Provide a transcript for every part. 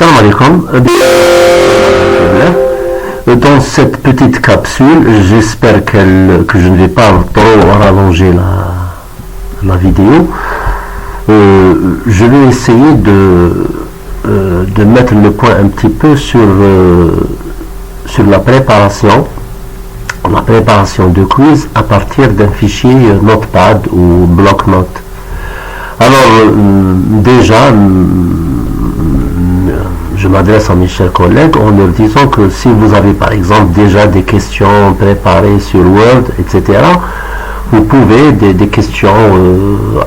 Salam alaikum. Dans cette petite capsule, j'espère que je ne vais pas trop rallonger la vidéo. Je vais essayer de mettre le point un petit peu sur la préparation de quiz à partir d'un fichier Notepad ou bloc-notes. Alors, déjà, je m'adresse à mes chers collègues en leur disant que si vous avez par exemple déjà des questions préparées sur Word, etc., vous pouvez des questions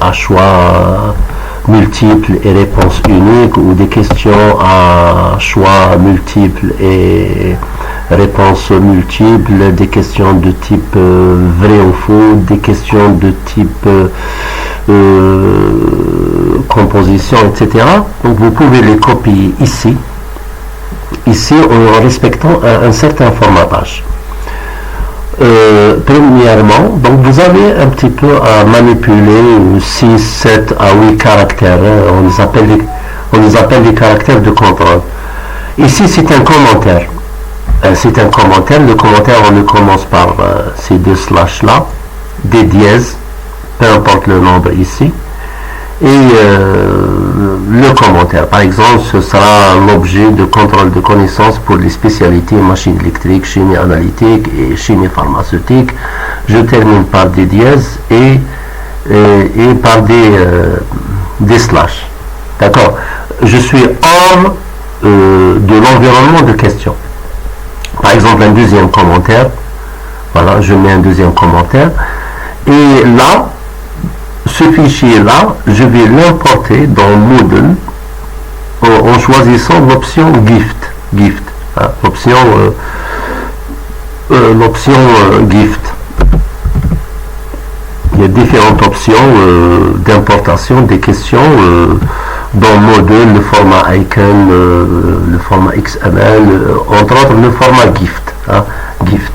à choix multiples et réponses uniques, ou des questions à choix multiples et réponses multiples, des questions de type vrai ou faux, des questions de type composition, etc. Donc vous pouvez les copier ici en respectant un certain formatage. Premièrement, donc vous avez un petit peu à manipuler 6, 7 à 8 caractères. On les appelle les caractères de contrôle. Ici, c'est un commentaire. Le commentaire, on le commence par ces deux slash là, des dièses, peu importe le nombre ici, et le commentaire. Par exemple, ce sera l'objet de contrôle de connaissances pour les spécialités machine électrique, chimie analytique et chimie pharmaceutique. Je termine par des dièses et par des slash. D'accord? Je suis hors de l'environnement de questions. Par exemple, un deuxième commentaire. Voilà, je mets un deuxième commentaire. Et là, ce fichier-là, je vais l'importer dans Moodle en choisissant l'option Gift. Hein, l'option Gift. Il y a différentes options d'importation des questions dans Moodle, le format Icon, le format XML, entre autres le format Gift. Hein, Gift.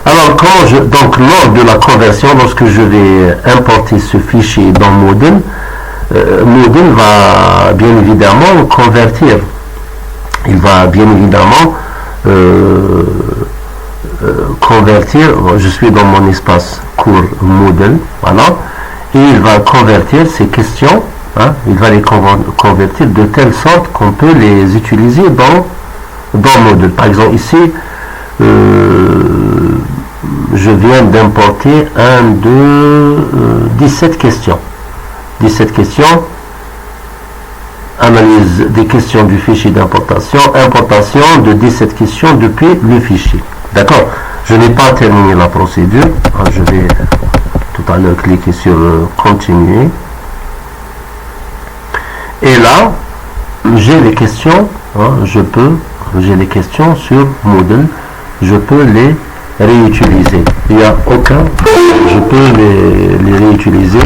Alors, donc lors de la conversion, lorsque je vais importer ce fichier dans Moodle, Moodle va bien évidemment convertir. Il va bien évidemment convertir. Je suis dans mon espace cours Moodle, voilà, et il va convertir ces questions. Hein, il va les convertir de telle sorte qu'on peut les utiliser dans Moodle. Par exemple, ici, je viens d'importer 17 questions. 17 questions. Analyse des questions du fichier d'importation. Importation de 17 questions depuis le fichier. D'accord? Je n'ai pas terminé la procédure. Je vais tout à l'heure cliquer sur continuer. Et là, j'ai les questions. J'ai les questions sur Moodle. Je peux les réutiliser. Il n'y a aucun. Je peux les réutiliser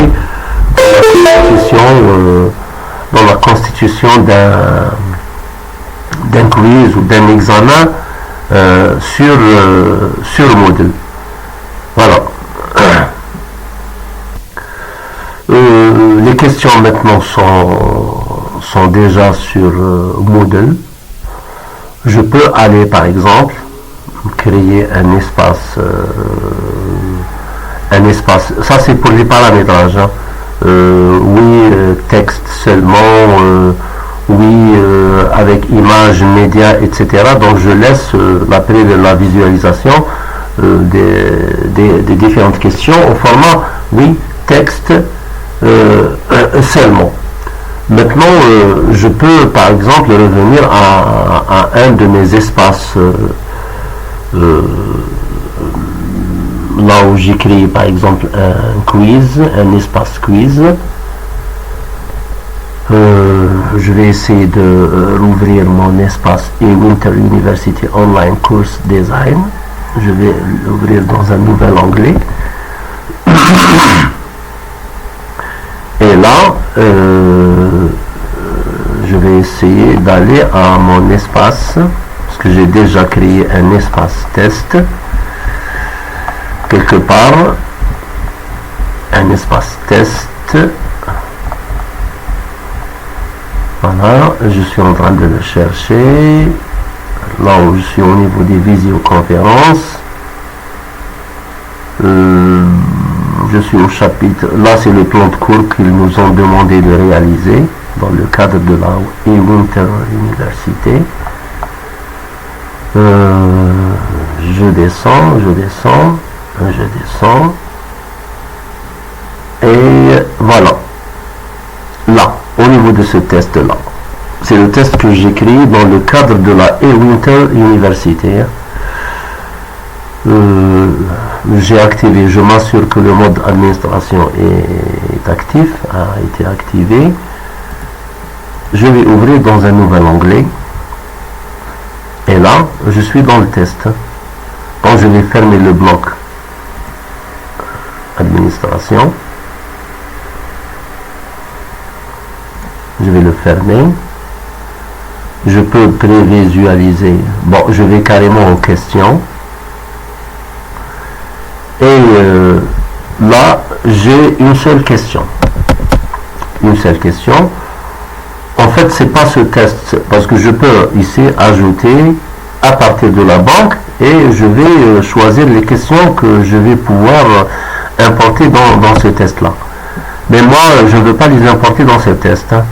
dans la constitution d'un quiz ou d'un examen sur Moodle. Voilà. Les questions maintenant sont déjà sur Moodle. Je peux aller par exemple créer un espace, ça c'est pour les paramétrages, hein. Oui, texte seulement, oui, avec image, médias, etc. Donc je laisse après la visualisation des différentes questions au format, oui, texte seulement. Maintenant, je peux par exemple revenir à un de mes espaces là où j'ai créé par exemple un quiz, un espace quiz. Je vais essayer de rouvrir mon espace Winter University Online Course Design. Je vais l'ouvrir dans un nouvel onglet. Et là, je vais essayer d'aller à mon espace, parce que j'ai déjà créé un espace test quelque part, un espace test. Voilà, je suis en train de le chercher. Là où je suis au niveau des visioconférences. Je suis au chapitre. Là, c'est le plan de cours qu'ils nous ont demandé de réaliser dans le cadre de la Winter Université. Je descends. Et voilà. Là, au niveau de ce test-là. C'est le test que j'écris dans le cadre de la Winter Université. J'ai activé, je m'assure que le mode administration est actif, a été activé. Je vais ouvrir dans un nouvel onglet. Et là, je suis dans le test. Donc je vais fermer le bloc administration. Je vais le fermer. Je peux prévisualiser. Bon, je vais carrément aux questions. Et là, j'ai une seule question. Une seule question. En fait, c'est pas ce test, parce que je peux ici ajouter à partir de la banque et je vais choisir les questions que je vais pouvoir importer dans ce test-là. Mais moi, je ne veux pas les importer dans ce test. Hein.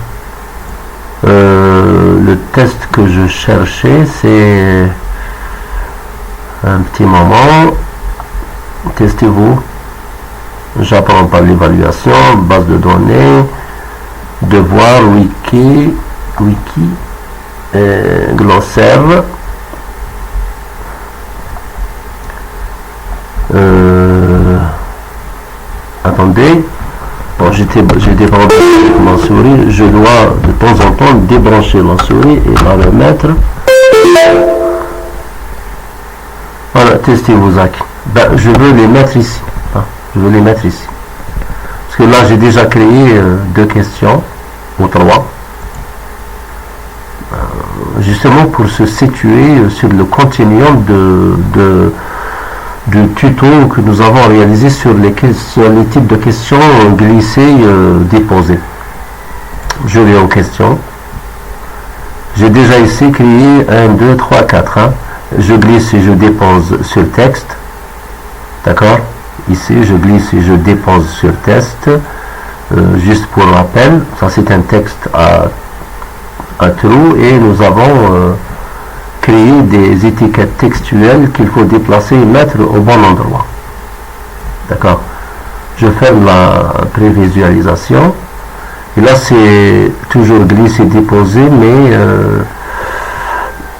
Le test que je cherchais, c'est un petit moment. Testez-vous. J'apprends par l'évaluation, base de données, devoir, wiki, glossaire. Attendez. Bon, j'ai débranché ma souris. Je dois de temps en temps débrancher la souris et la remettre. Voilà, testez-vous, Zach. Ben, je veux les mettre ici. Hein, je veux les mettre ici. Parce que là, j'ai déjà créé 2 questions, ou 3. Justement pour se situer sur le continuum du tuto que nous avons réalisé sur les types de questions glissées, déposées. Je vais aux questions. J'ai déjà ici créé 1, 2, 3, 4. Hein. Je glisse et je dépose sur texte. D'accord? Ici, je glisse et je dépose sur texte. Juste pour rappel, ça c'est un texte à trou et nous avons créé des étiquettes textuelles qu'il faut déplacer et mettre au bon endroit. D'accord? Je ferme la prévisualisation. Et là, c'est toujours glisser, déposer, mais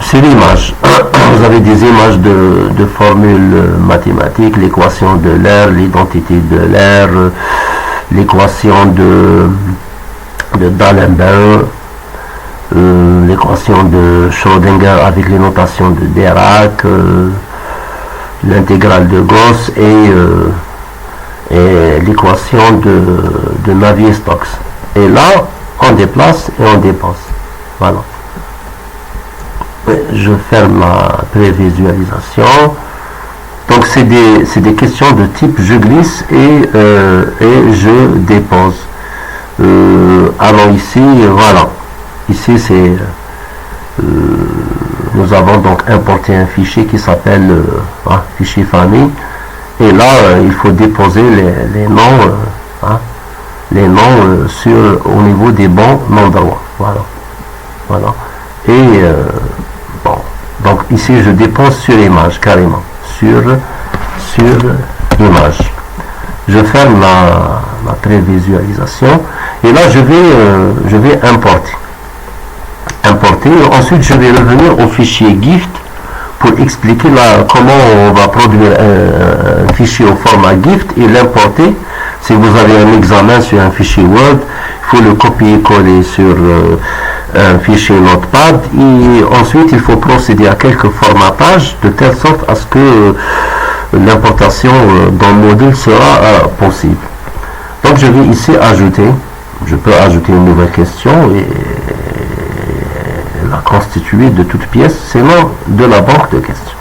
c'est l'image. Vous avez des images de formules mathématiques, l'équation de l'air, l'identité de l'air, l'équation de D'Alembert, l'équation de Schrödinger avec les notations de Dirac, l'intégrale de Gauss et l'équation de Navier-Stokes. Et là, on déplace et on dépose. Voilà. Je ferme la prévisualisation. Donc c'est des questions de type je glisse et je dépose. Alors ici, voilà. Ici c'est nous avons donc importé un fichier qui s'appelle fichier famille. Et là, il faut déposer les noms, au niveau des bons endroits. Voilà. Voilà. Et bon, donc ici je dépose sur image carrément, sur image. Je ferme la prévisualisation et là je vais importer. Ensuite je vais revenir au fichier GIFT pour expliquer comment on va produire un fichier au format GIFT et l'importer. Si vous avez un examen sur un fichier Word, il faut le copier-coller sur un fichier Notepad et ensuite il faut procéder à quelques formatages de telle sorte à ce que l'importation dans le module sera possible. Donc je vais ici ajouter, je peux ajouter une nouvelle question et la constituer de toutes pièces, sinon de la banque de questions.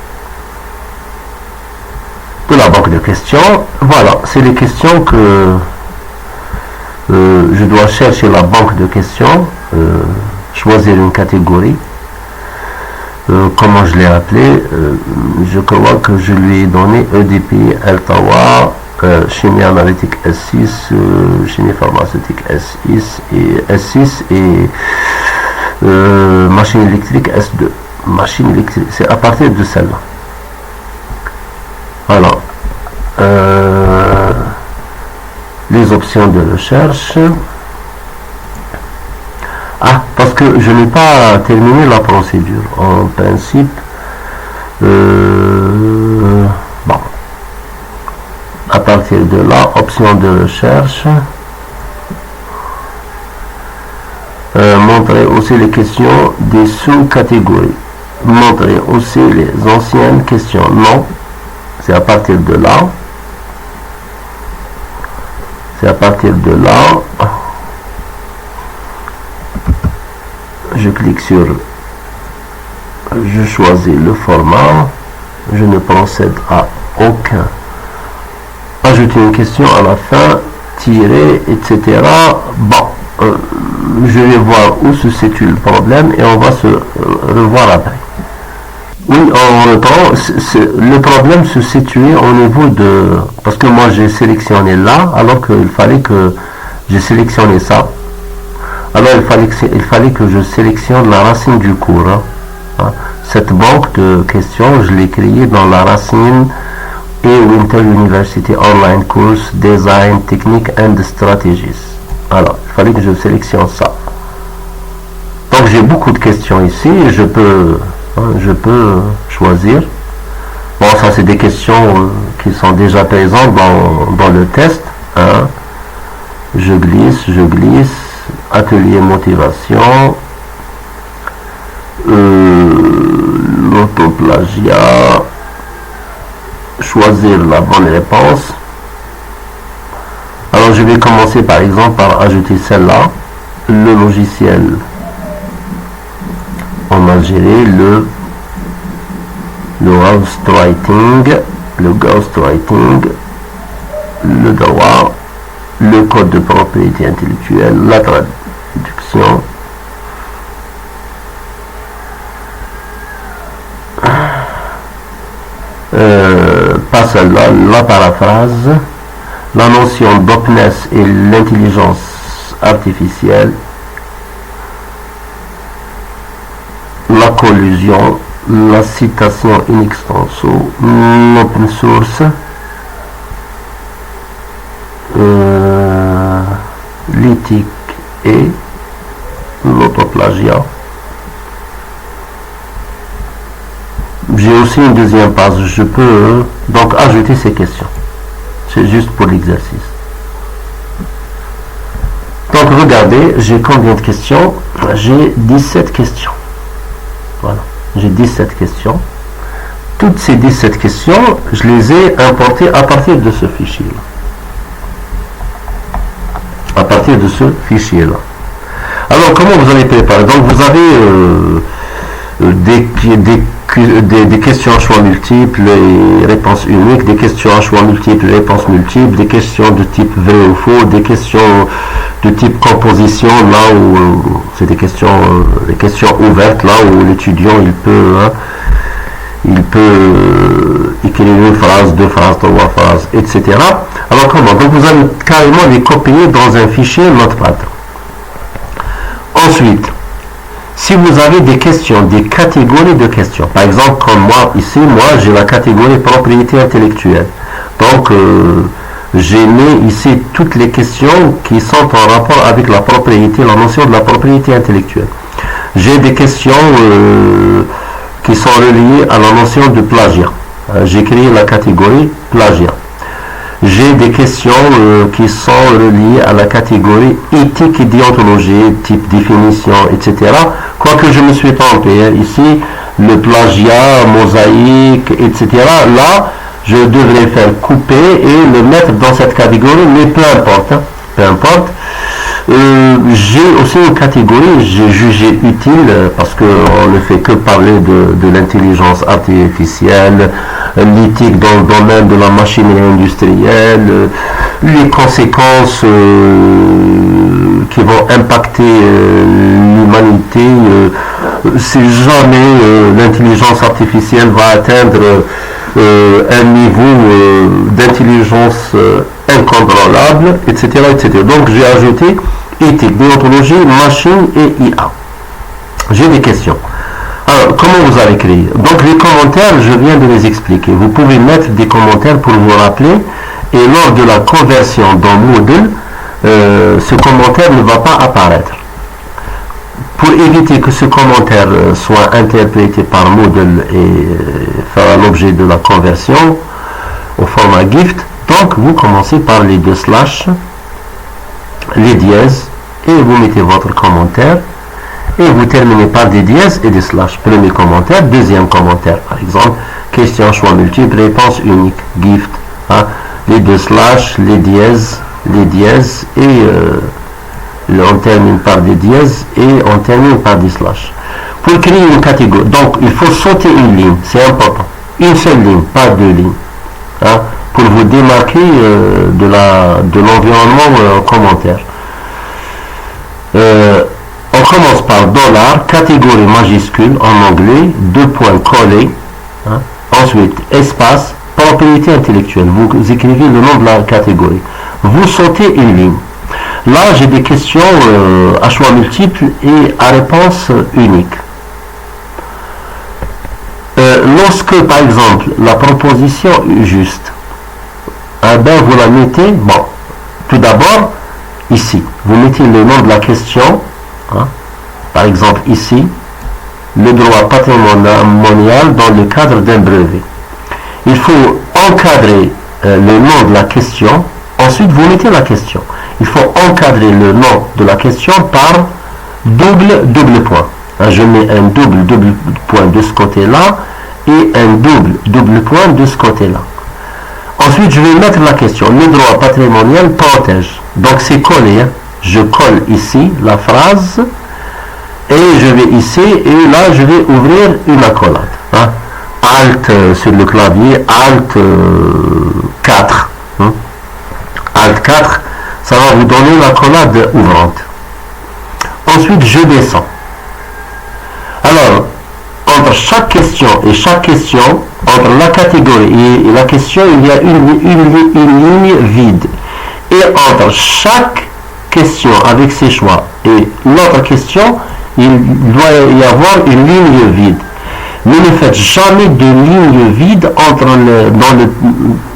De la banque de questions, voilà, c'est les questions que je dois chercher la banque de questions. choisir une catégorie. Comment je l'ai appelé? Je crois que je lui ai donné EDP, Eltawa, chimie analytique S6, chimie pharmaceutique S6 et machine électrique S2. Machine électrique, c'est à partir de celle-là. Alors, les options de recherche. Ah, parce que je n'ai pas terminé la procédure. En principe, bon. À partir de là, option de recherche. Montrer aussi les questions des sous-catégories. Montrer aussi les anciennes questions. Non, c'est à partir de là. C'est à partir de là. Je clique sur, je choisis le format, je ne procède à aucun. Ajouter une question à la fin, tirer, etc. Bon, je vais voir où se situe le problème et on va se revoir après. Oui, en reprend, le problème se situait au niveau de, parce que moi j'ai sélectionné là, alors qu'il fallait que j'ai sélectionné ça. Alors il fallait que je sélectionne la racine du cours. Cette banque de questions, je l'ai créée dans la racine et Winter University Online Course Design Technique and Strategies. Alors, il fallait que je sélectionne ça. Donc j'ai beaucoup de questions ici et je peux choisir. Bon, ça c'est des questions qui sont déjà présentes dans le test. Je glisse. Atelier motivation, l'autoplagiat, choisir la bonne réponse. Alors je vais commencer par exemple par ajouter celle-là, le logiciel. On a géré le ghostwriting, le droit, le code de propriété intellectuelle, la traduction, pas celle-là, la paraphrase, la notion d'openness et l'intelligence artificielle, la collusion, la citation in extenso, l'open source, l'éthique et l'autoplagiat. J'ai aussi une deuxième page, je peux donc ajouter ces questions. C'est juste pour l'exercice. Donc regardez, j'ai combien de questions? J'ai 17 questions. Voilà, j'ai 17 questions. Toutes ces 17 questions, je les ai importées à partir de ce fichier-là. À partir de ce fichier-là. Alors, comment vous allez préparer? Donc, vous avez des questions à choix multiples et réponses uniques, des questions à choix multiples et réponses multiples, des questions de type vrai ou faux, des questions de type composition, là où c'est des questions ouvertes, là où l'étudiant il peut écrire une phrase, deux phrases, trois phrases, etc. Alors comment? Donc vous allez carrément les copier dans un fichier Notepad. Ensuite, si vous avez des questions, des catégories de questions, par exemple comme moi ici, j'ai la catégorie propriété intellectuelle. Donc j'ai mis ici toutes les questions qui sont en rapport avec la propriété, la notion de la propriété intellectuelle. J'ai des questions qui sont reliées à la notion de plagiat. J'ai créé la catégorie plagiat. J'ai des questions qui sont reliées à la catégorie éthique et déontologie, type définition, etc. Quoique je me suis trompé. Ici, le plagiat, mosaïque, etc. Là, je devrais faire couper et le mettre dans cette catégorie, mais peu importe. Peu importe. J'ai aussi une catégorie, j'ai jugé utile, parce qu'on ne fait que parler de l'intelligence artificielle, l'éthique dans le domaine de la machinerie industrielle, les conséquences qui vont impacter l'humanité. Si jamais l'intelligence artificielle va atteindre un niveau d'intelligence incontrôlable, etc., etc. Donc j'ai ajouté éthique, déontologie, machine et IA. J'ai des questions. Alors, comment vous allez créer? Donc les commentaires, je viens de les expliquer. Vous pouvez mettre des commentaires pour vous rappeler, et lors de la conversion dans Moodle, ce commentaire ne va pas apparaître. Pour éviter que ce commentaire soit interprété par Moodle et faire l'objet de la conversion au format GIFT, donc vous commencez par les deux slash, les dièses, et vous mettez votre commentaire, et vous terminez par des dièses et des slash. Premier commentaire, deuxième commentaire, par exemple, question, choix multiple, réponse unique, GIFT, hein, les deux slash, les dièses, et on termine par des dièses et on termine par des slash. Pour créer une catégorie, donc il faut sauter une ligne, c'est important. Une seule ligne, pas deux lignes. Hein, pour vous démarquer de l'environnement commentaire. On commence par $, catégorie majuscule en anglais, 2 points collés. Hein, ensuite, espace, propriété intellectuelle. Vous écrivez le nom de la catégorie. Vous sautez une ligne. Là, j'ai des questions à choix multiples et à réponse unique. Lorsque, par exemple, la proposition est juste, eh bien, vous la mettez, bon, tout d'abord, ici. Vous mettez le nom de la question, hein, par exemple, ici, le droit patrimonial dans le cadre d'un brevet. Il faut encadrer le nom de la question. Ensuite, vous mettez la question. Il faut encadrer le nom de la question par double point. Je mets un double point de ce côté-là et un double point de ce côté-là. Ensuite, je vais mettre la question. Le droit patrimonial protège. Donc, c'est collé. Hein. Je colle ici la phrase et je vais ici et là, je vais ouvrir une accolade. Hein. Alt sur le clavier, Alt 4. Hein. Alt 4, ça va vous donner l'accolade ouvrante. Ensuite, je descends. Alors, entre chaque question et chaque question, entre la catégorie et la question, il y a une ligne vide. Et entre chaque question avec ses choix et l'autre question, il doit y avoir une ligne vide. Mais ne faites jamais de ligne vide entre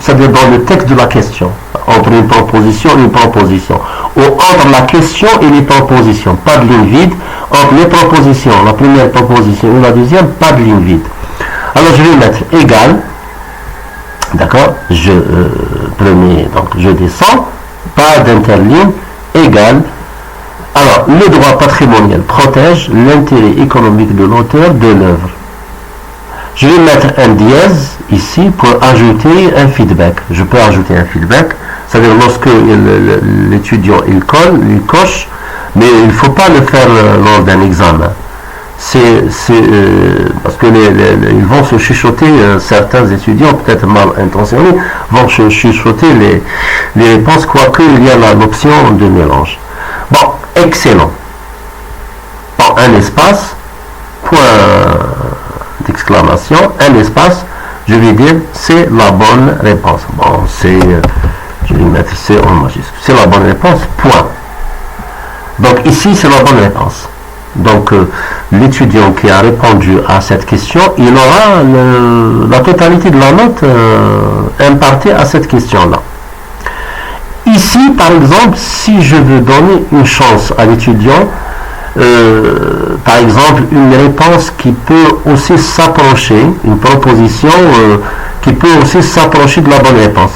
c'est-à-dire dans le texte de la question, entre une proposition et une proposition, ou entre la question et les propositions, pas de ligne vide, entre les propositions, la première proposition et la deuxième, pas de ligne vide. Alors je vais mettre égal, d'accord, donc je descends, pas d'interligne, égal. Alors, le droit patrimonial protège l'intérêt économique de l'auteur de l'œuvre. Je vais mettre un dièse ici pour ajouter un feedback. Je peux ajouter un feedback, c'est-à-dire lorsque l'étudiant il coche, mais il ne faut pas le faire lors d'un examen. Parce que ils vont se chuchoter, certains étudiants, peut-être mal intentionnés, vont se chuchoter les réponses, quoique il y a l'option de mélange. Bon, excellent. Bon, un espace, point d'exclamation, un espace, je vais dire c'est la bonne réponse. Bon, je vais mettre C en majuscule. C'est la bonne réponse, point. Donc ici, c'est la bonne réponse. Donc l'étudiant qui a répondu à cette question, il aura la totalité de la note impartée à cette question-là. Ici, par exemple, si je veux donner une chance à l'étudiant, par exemple, une réponse qui peut aussi s'approcher, une proposition qui peut aussi s'approcher de la bonne réponse.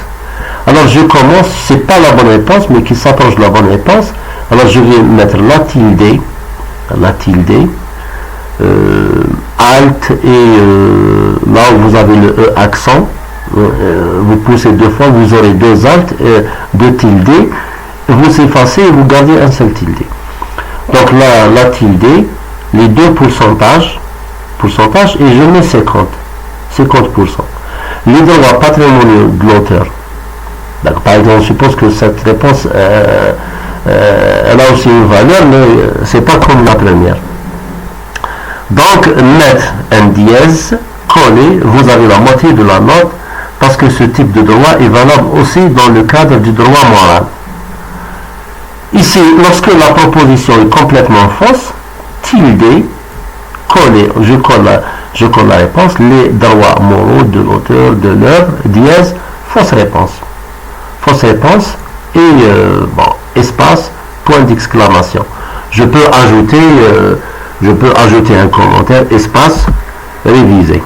Alors je commence, c'est pas la bonne réponse, mais qui s'approche de la bonne réponse. Alors je vais mettre la tilde, Alt et là où vous avez le E accent, vous poussez deux fois, vous aurez deux Alt, deux tilde, vous effacez et vous gardez un seul tilde. Donc là, la tilde, les deux pourcentages, et je mets 50%. Les droits patrimoniaux de l'auteur. Par exemple, je suppose que cette réponse elle a aussi une valeur, mais c'est pas comme la première. Donc, mettre un dièse, coller, vous avez la moitié de la note, parce que ce type de droit est valable aussi dans le cadre du droit moral. Ici, lorsque la proposition est complètement fausse, tilde, coller, je colle la réponse, les droits moraux de l'auteur de l'œuvre, dièse, fausse réponse. Fausse réponse et, espace, point d'exclamation. Je peux ajouter un commentaire, espace, réviser.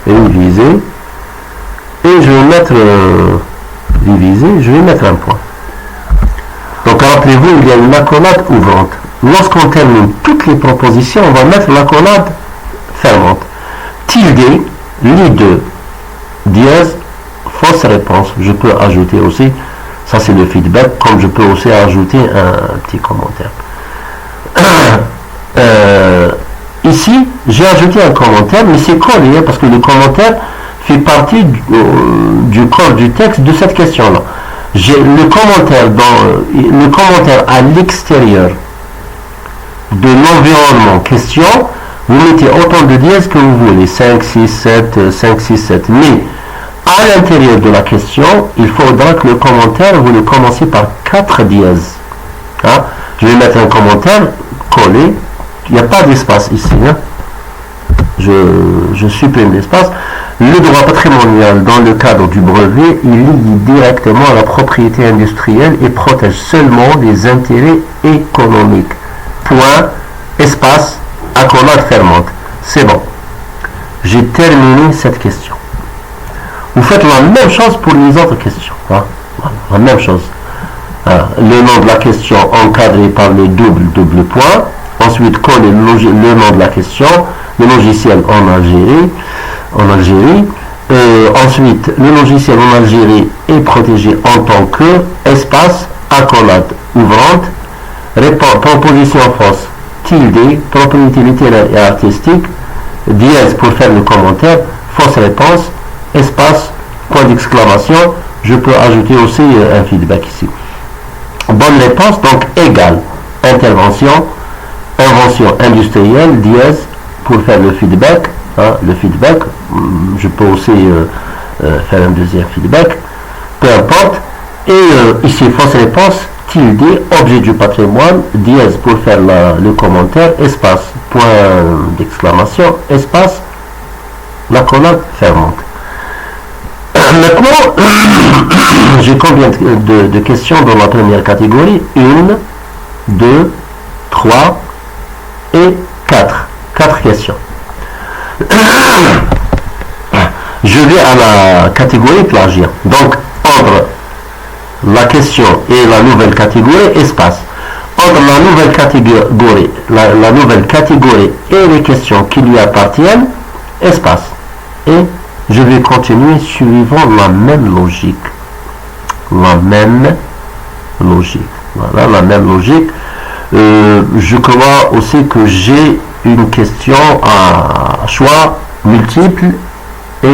Réviser. Et je vais mettre réviser, je vais mettre un point. Donc rappelez-vous, il y a une accolade ouvrante. Lorsqu'on termine toutes les propositions, on va mettre l'accolade fermante. Tilde, les deux, dièse, fausse réponse. Je peux ajouter aussi, ça c'est le feedback, comme je peux aussi ajouter un petit commentaire. Ici, j'ai ajouté un commentaire, mais c'est collé, parce que le commentaire fait partie du corps du texte de cette question-là. J'ai le commentaire à l'extérieur de l'environnement question, vous mettez autant de dièses que vous voulez, 5, 6, 7, 5, 6, 7. Mais à l'intérieur de la question, il faudra que le commentaire, vous le commencez par 4 dièses. Hein? Je vais mettre un commentaire collé. Il n'y a pas d'espace ici. Hein? Je supprime l'espace. Le droit patrimonial, dans le cadre du brevet, il lie directement à la propriété industrielle et protège seulement les intérêts économiques. Point, espace, accolade fermante. C'est bon. J'ai terminé cette question. Vous faites la même chose pour les autres questions. Hein? La même chose. Le nom de la question encadré par le double point. Ensuite, coller le nom de la question, le logiciel en Algérie. Ensuite, le logiciel en Algérie est protégé en tant que espace, accolade ouvrante, proposition fausse, tilde, propriété littéraire et artistique, dièse pour faire le commentaire, fausse réponse, espace, point d'exclamation. Je peux ajouter aussi un feedback ici. Bonne réponse, donc égale, intervention, invention industrielle, dièse pour faire le feedback. Hein, le feedback, je peux aussi faire un deuxième feedback, peu importe. Et ici, fausse réponse, tilde, objet du patrimoine, dièse pour faire le commentaire, espace, point d'exclamation, espace, l'accolade fermante. Maintenant, j'ai combien de questions dans la première catégorie? 1, 2, 3 et 4. 4 questions. Je vais à la catégorie plagiat. Donc, entre la question et la nouvelle catégorie, espace. Entre la nouvelle catégorie et les questions qui lui appartiennent, espace. Et je vais continuer suivant la même logique. Voilà, la même logique. Je crois aussi que j'ai une question à choix multiple et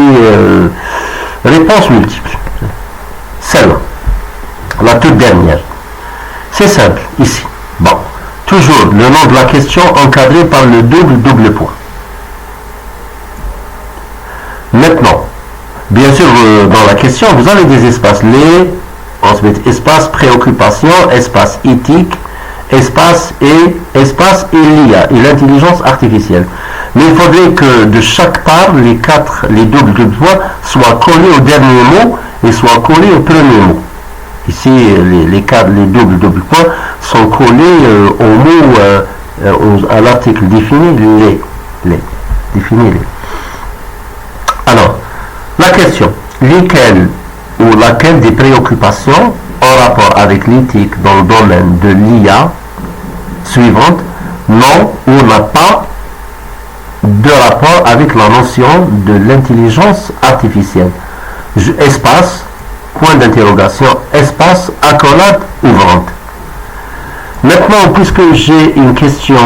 réponse multiple. Celle-là, la toute dernière. C'est simple, ici. Bon, toujours le nom de la question encadré par le double point. Maintenant, bien sûr, dans la question, vous avez des espaces. Ensuite, espace préoccupation, espace éthique, espace et l'IA, et l'intelligence artificielle. Mais il faudrait que de chaque part, les doubles points soient collés au dernier mot et soient collés au premier mot. Ici, les doubles points sont collés au mot, à l'article défini, défini les. Alors, la question, laquelle des préoccupations en rapport avec l'éthique dans le domaine de l'IA suivante non ou n'a pas de rapport avec la notion de l'intelligence artificielle. Espace, point d'interrogation, espace, accolade ouvrante. Maintenant, puisque j'ai une question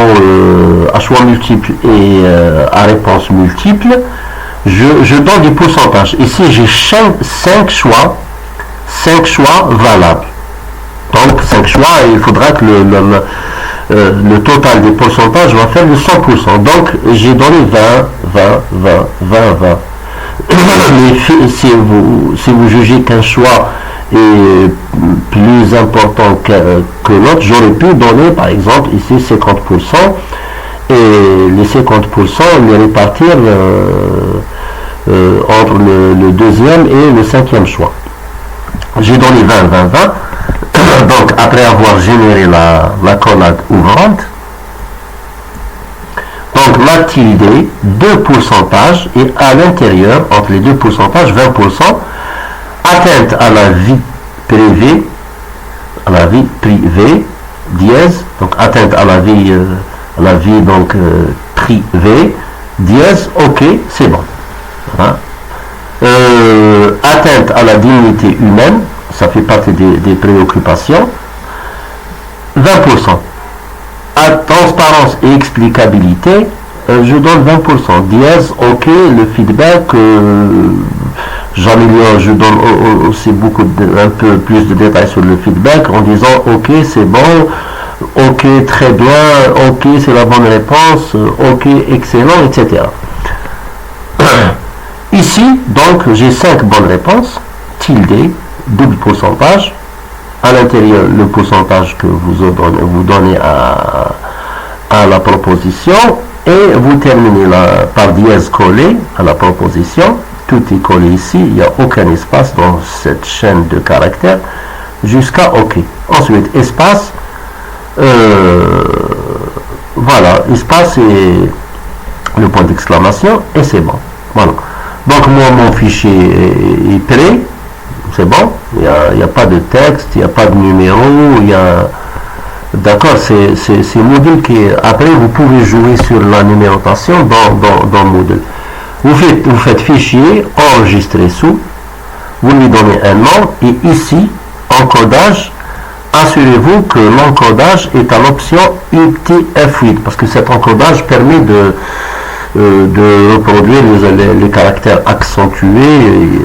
à choix multiple et à réponse multiple, je donne des pourcentages. Ici, j'ai 5 choix valables. Donc 5 choix, et il faudra que le total des pourcentages va faire le 100%. Donc j'ai donné 20. Mais si vous jugez qu'un choix est plus important que l'autre, j'aurais pu donner par exemple ici 50%, et les 50% les répartir entre le deuxième et le cinquième choix. J'ai donné 20. Donc après avoir généré la collade ouvrante, donc la tilde, 2 pourcentages, et à l'intérieur, entre les deux pourcentages, 20%, atteinte à la vie privée, dièse, donc atteinte à la vie donc privée, dièse, ok, c'est bon. Voilà. Atteinte à la dignité humaine, ça fait partie des préoccupations, 20%. À transparence et explicabilité, je donne 20%. Dièse, ok, le feedback, j'améliore, je donne aussi un peu plus de détails sur le feedback en disant ok, c'est bon, ok, très bien, ok, c'est la bonne réponse, ok, excellent, etc. Ici, donc, j'ai 5 bonnes réponses, tilde, double pourcentage, à l'intérieur, le pourcentage que vous donnez à la proposition, et vous terminez par dièse collé à la proposition. Tout est collé ici, il n'y a aucun espace dans cette chaîne de caractères, jusqu'à OK. Ensuite, espace, voilà, espace et le point d'exclamation, et c'est bon. Voilà. Donc, moi, mon fichier est prêt. C'est bon, il n'y a pas de texte, il n'y a pas de numéro, d'accord, c'est Moodle qui, après vous pouvez jouer sur la numérotation dans Moodle. Vous faites fichier, enregistrer sous, vous lui donnez un nom, et ici, encodage, assurez-vous que l'encodage est à l'option UTF-8, parce que cet encodage permet de reproduire les caractères accentués.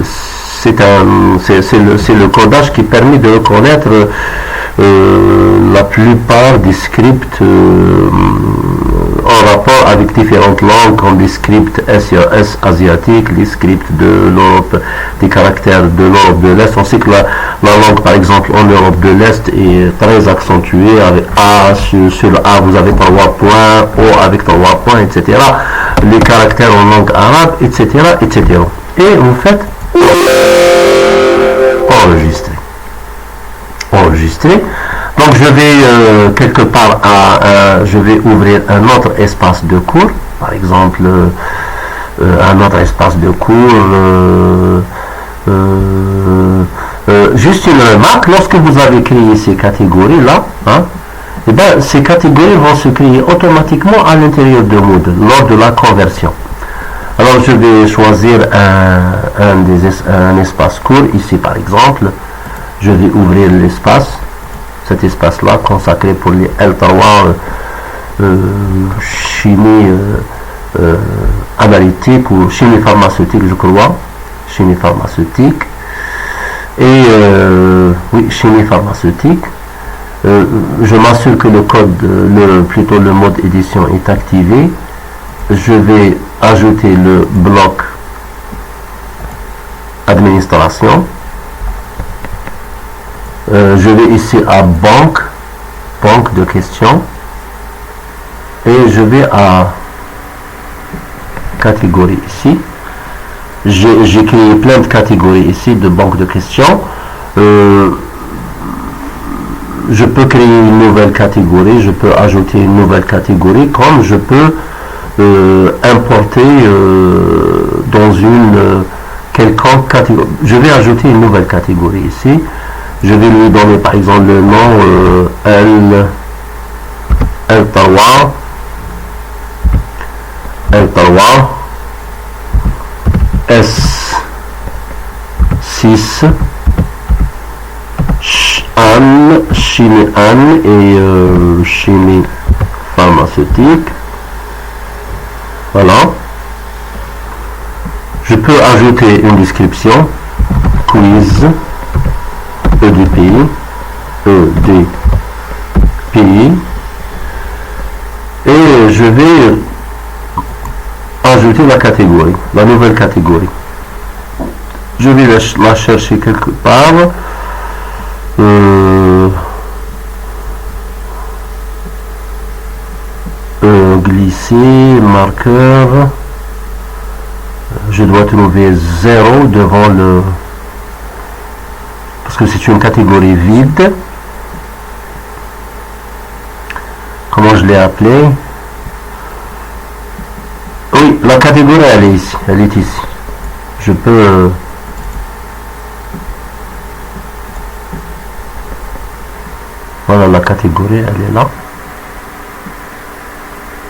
C'est le codage qui permet de reconnaître la plupart des scripts en rapport avec différentes langues, comme les scripts SIAS asiatiques, les scripts de l'Europe, des caractères de l'Europe de l'Est. On sait que la langue, par exemple, en Europe de l'Est est très accentuée, avec A, sur le A, vous avez 3 points, O avec 3 points, etc. Les caractères en langue arabe, etc., etc. Et vous faites enregistrer. Donc je vais quelque part je vais ouvrir un autre espace de cours, par exemple un autre espace de cours, juste une remarque, lorsque vous avez créé ces catégories là, et bien, ces catégories vont se créer automatiquement à l'intérieur de Moodle lors de la conversion. Alors je vais choisir un espace court, ici par exemple, je vais ouvrir cet espace-là consacré pour les L3 chimie analytique ou chimie pharmaceutique, je crois, chimie pharmaceutique, et oui, chimie pharmaceutique. Je m'assure que le code, plutôt le mode édition est activé. Je vais ajouter le bloc administration. Je vais ici à banque de questions, et je vais à catégorie ici. J'ai créé plein de catégories ici de banque de questions. Je peux créer une nouvelle catégorie, je peux ajouter une nouvelle catégorie, comme je peux importer dans une quelconque catégorie. Je vais ajouter une nouvelle catégorie ici. Je vais lui donner par exemple le nom L3 S6 chimie et chimie pharmaceutique. Voilà. Je peux ajouter une description, quiz, EDPI, pays. Et je vais ajouter la catégorie, la nouvelle catégorie. Je vais la chercher quelque part. Glisser, marqueur. Je dois trouver 0 devant le... Parce que c'est une catégorie vide. Comment je l'ai appelé? Oui, la catégorie elle est ici. Elle est ici. Je peux... Voilà, la catégorie elle est là.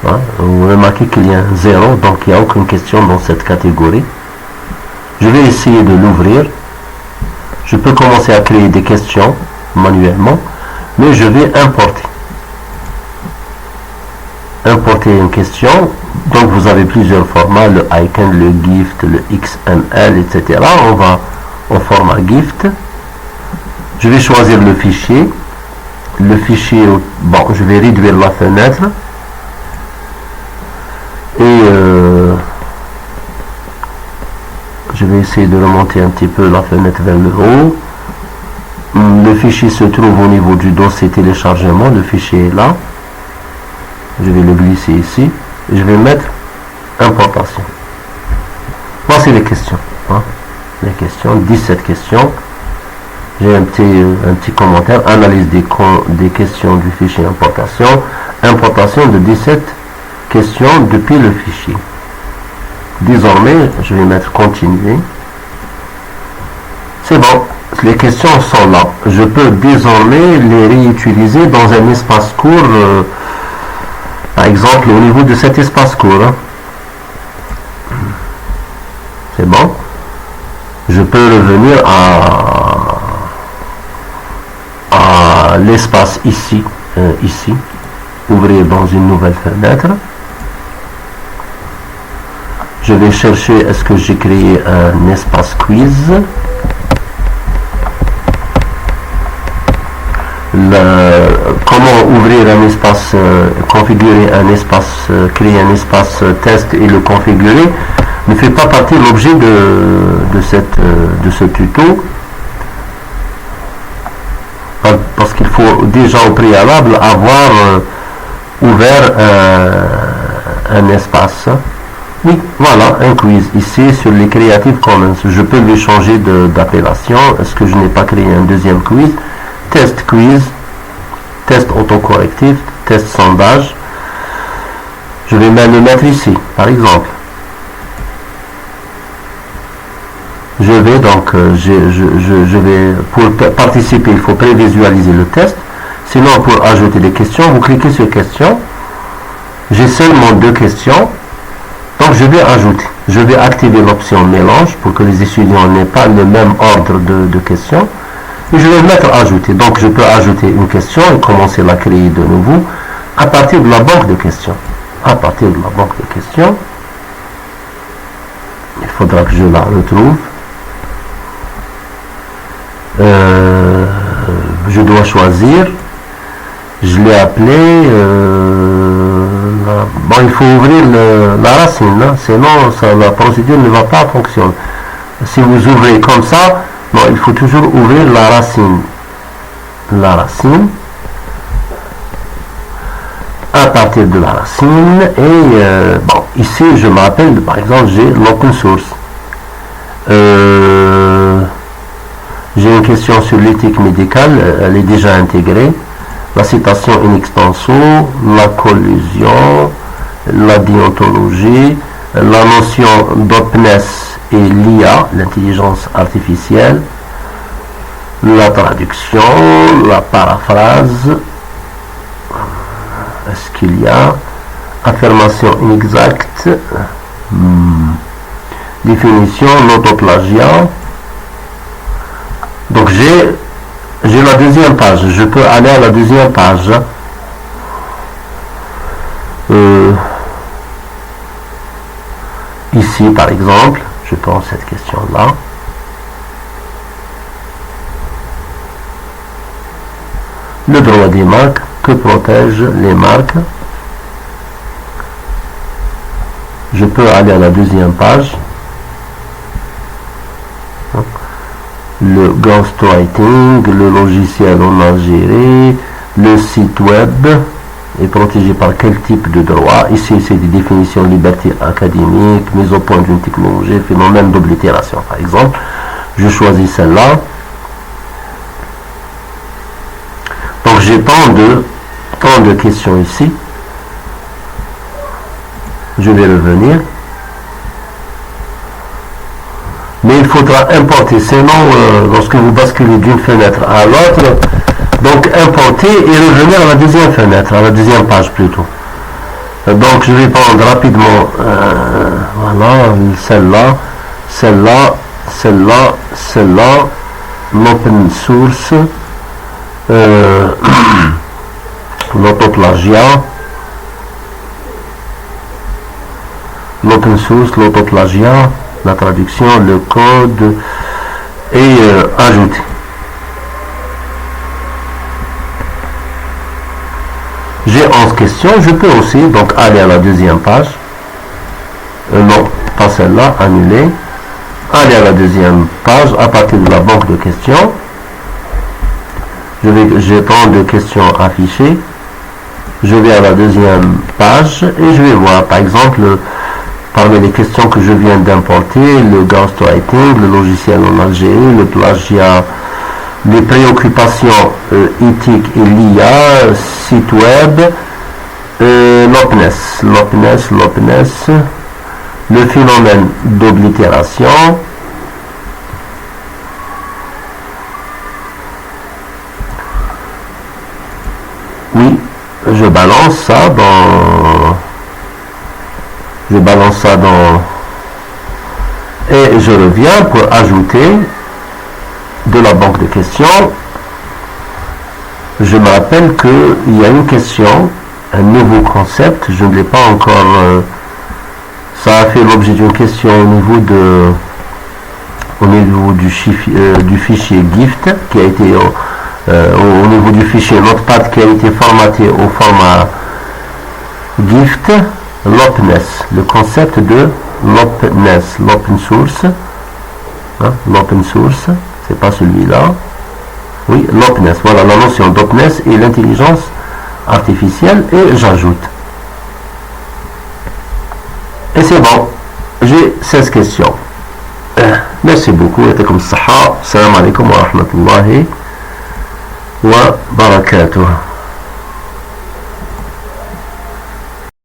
Hein? Vous remarquez qu'il y a un 0, donc il n'y a aucune question dans cette catégorie. Je vais essayer de l'ouvrir. Je peux commencer à créer des questions manuellement, mais je vais importer. Importer une question. Donc vous avez plusieurs formats, le icon, le gift, le XML, etc. On va au format gift. Je vais choisir le fichier. Le fichier, bon, je vais réduire la fenêtre. Et je vais essayer de remonter un petit peu la fenêtre vers le haut. Le fichier se trouve au niveau du dossier téléchargement. Le fichier est là. Je vais le glisser ici. Et je vais mettre importation. Voici les questions. Hein. Les questions, 17 questions. J'ai un petit commentaire. Analyse des questions du fichier importation. Importation de 17 questions depuis le fichier. Désormais, je vais mettre continuer. C'est bon, les questions sont là. Je peux désormais les réutiliser dans un espace court, par exemple au niveau de cet espace court. Hein. C'est bon. Je peux revenir à l'espace ici, ici. Ouvrir dans une nouvelle fenêtre. Je vais chercher, est-ce que j'ai créé un espace quiz? Comment ouvrir un espace, configurer un espace, créer un espace test et le configurer ne fait pas partie de l'objet de ce tuto. Parce qu'il faut déjà au préalable avoir ouvert un espace. Oui, voilà, un quiz ici sur les Creative Commons. Je peux lui changer d'appellation. Est-ce que je n'ai pas créé un deuxième quiz? Test quiz, test autocorrectif, test sondage. Je vais même le mettre ici, par exemple. Je vais donc, je vais, pour participer, il faut prévisualiser le test. Sinon, pour ajouter des questions, vous cliquez sur questions. J'ai seulement 2 questions. Donc je vais ajouter, je vais activer l'option mélange pour que les étudiants n'aient pas le même ordre de questions. Et je vais mettre ajouter. Donc je peux ajouter une question et commencer à la créer de nouveau à partir de la banque de questions. À partir de la banque de questions, il faudra que je la retrouve. Je dois choisir. Je l'ai appelé. Bon, il faut ouvrir la racine, hein, sinon la procédure ne va pas fonctionner. Si vous ouvrez comme ça, bon, il faut toujours ouvrir la racine. La racine. À partir de la racine. Et bon, ici, je m'appelle, par exemple, j'ai l'open source. J'ai une question sur l'éthique médicale, elle est déjà intégrée. La citation in extenso, la collusion, la déontologie, la notion d'openness et l'IA, l'intelligence artificielle, la traduction, la paraphrase, est-ce qu'il y a affirmation inexacte, définition, l'autoplagiat. Donc j'ai la deuxième page, je peux aller à la deuxième page. Ici par exemple, je prends cette question là. Le droit des marques, que protègent les marques? Je peux aller à la deuxième page. Le ghostwriting, le logiciel en Algérie, le site web est protégé par quel type de droit? Ici, c'est des définitions de liberté académique, mise au point d'une technologie, phénomène d'oblitération, par exemple. Je choisis celle-là. Donc, j'ai tant de questions ici. Je vais revenir. Mais il faudra importer, sinon, lorsque vous basculez d'une fenêtre à l'autre, donc importer et revenir à la deuxième fenêtre, à la deuxième page plutôt. Donc je vais prendre rapidement, voilà, celle-là, celle-là, celle-là, celle-là, l'open source, l'autoplagiat, l'open source, l'autoplagiat, la traduction, le code et ajouter. J'ai 11 questions, je peux aussi donc aller à la deuxième page. Non, pas celle-là, annuler. Aller à la deuxième page à partir de la banque de questions. Je prends des questions affichées. Je vais à la deuxième page et je vais voir par exemple parmi les questions que je viens d'importer, le ghostwriting, le logiciel en Algérie, le plagiat, les préoccupations éthiques et l'IA, site web, l'openness, le phénomène d'oblitération, oui, je balance ça dans et je reviens pour ajouter de la banque de questions. Je me rappelle qu'il y a une question, un nouveau concept, je ne l'ai pas encore, ça a fait l'objet d'une question au niveau du fichier GIFT qui a été au niveau du fichier Notepad qui a été formaté au format GIFT. L'openness, le concept de l'openness, l'open source, hein, l'open source, c'est pas celui-là, oui, l'openness, voilà la notion d'openness et l'intelligence artificielle, et j'ajoute. Et c'est bon, j'ai 16 questions. Merci beaucoup, yatakum saha, salam alaikum wa rahmatullahi wa barakatuh.